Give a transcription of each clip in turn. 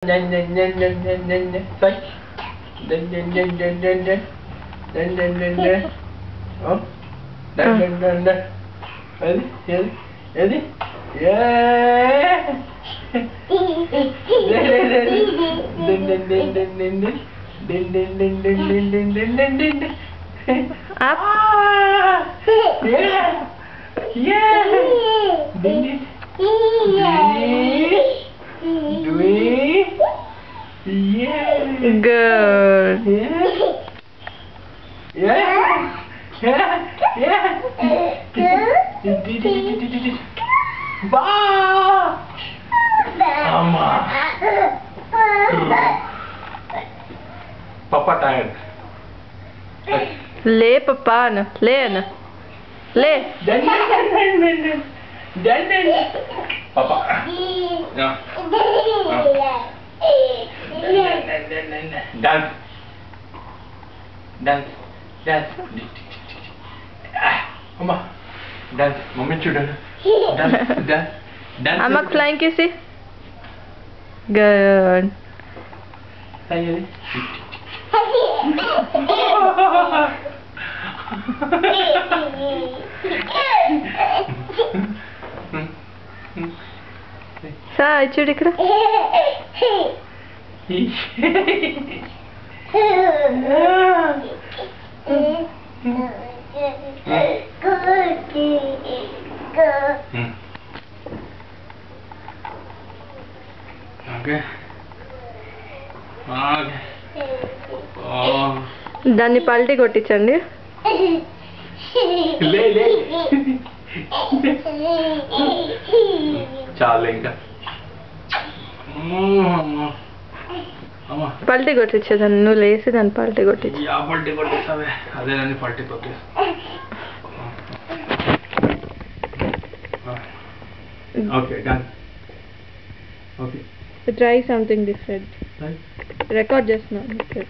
Dun dun dun dun dun dun dun. Say. Dun dun dun dun dun dun. Dun dun dun dun. Oh. Dun dun dun dun. Ready? Ready? Ready? Yeah. Ready? Dun dun dun dun dun dun. Dun dun dun dun dun dun dun dun dun dun. Up. Ah. Yeah. Yeah. Dun dun. Yeah. Good. Yeah. Bah. Mama. Papa tired. Le papa na. Le na. Le. Dan. Papa. No. Dance. Dance. Dance. Mama. Dance. Mama చూడు. Dance. Dance. Dance. Ammak flying kissy. Good. Say Sai చూడు ఇక్కడ. Okay. Okay. Oh. దాన్ని పల్టీ కొట్టించండి. లే లే. చాలు ఇంకా. పల్టీ కొట్టించేదాన్ని నువ్వు లేసి దాన్ని పల్టీ కొట్టించు. యా పల్టీ కొట్టేస్తావే అదే నన్ను పల్టీ కొట్టేస్తా. Okay done. Okay Try something different. Record just now. Okay.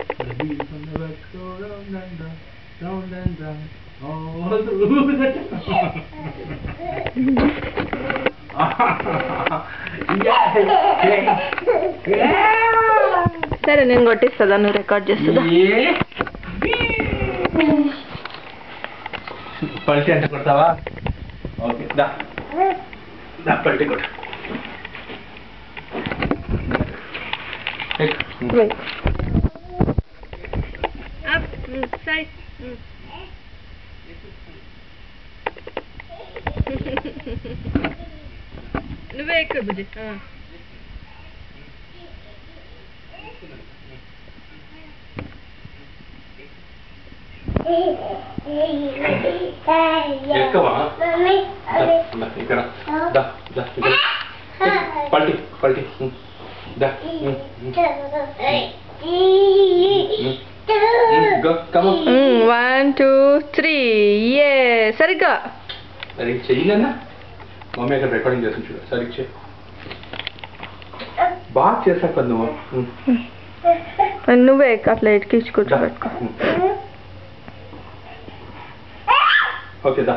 సరే నేను కొట్టిస్తా నువ్వు రికార్డ్ చేస్తుందా. పల్టీ అంటే కొడతావా? ఓకే దా దా పల్టీ కొట్టు. Wait. Up, side. నువ్వే ఎక్కువ బుజ్జి. ఎక్కువా? ఇక్కడ దా దా ఇక్కడ పల్టీ పల్టీ దా. Go, come on. 1 2 3 yeah సరిగ్గా. సరిగ్గా చెయ్యనన్నా మమ్మీ అక్కడ రికార్డింగ్ చేస్తుంది చూడు. సరిగ్గా చెయ్యి. బాగా చేసాక నువ్వు నువ్వే అట్లా ఎక్కించుకుంటా పెట్టుకో. ఓకే దా.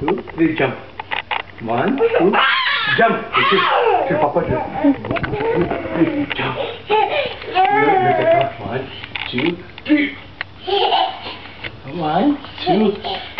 Two, three, jump. 1 2 jump. Papa jump. 1 2 3. 1 2